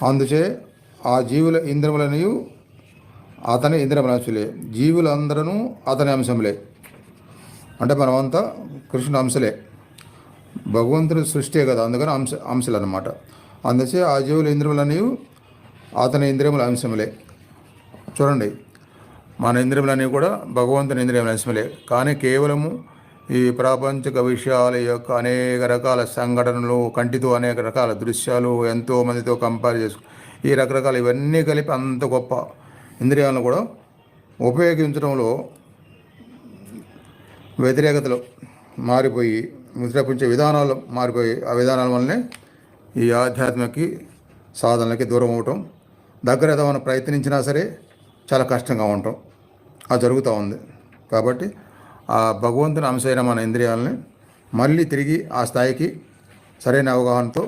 అందుచే ఆ జీవుల ఇంద్రియములనియు అతని ఇంద్రియములంశులే. జీవులందరూ అతని అంశములే. అంటే మనమంతా కృష్ణుని అంశలే. భగవంతుడి సృష్టి కదా, అందుకని అంశలు అన్నమాట. అందుచే ఆ జీవుల ఇంద్రియములనియు అతని ఇంద్రియముల అంశములే. చూడండి, మన ఇంద్రియములన్నీ కూడా భగవంతుని ఇంద్రియముల అంశములే. కానీ కేవలము ఈ ప్రాపంచిక విషయాల యొక్క అనేక రకాల సంఘటనలు, కంటితో అనేక రకాల దృశ్యాలు, ఎంతో మందితో కంపేర్ చేసుకు ఈ రకరకాల ఇవన్నీ కలిపి అంత గొప్ప ఇంద్రియాలను కూడా ఉపయోగించడంలో వ్యతిరేకతలు మారిపోయి, ప్రపంచ విధానాలు మారిపోయి, ఆ విధానాల వల్లనే ఈ ఆధ్యాత్మిక సాధనలకి దూరం అవటం, దగ్గర మనం ప్రయత్నించినా సరే చాలా కష్టంగా ఉండటం అది జరుగుతూ ఉంది. కాబట్టి ఆ భగవంతుని అంశమైన మన ఇంద్రియాలని మళ్ళీ తిరిగి ఆ స్థాయికి సరైన అవగాహనతో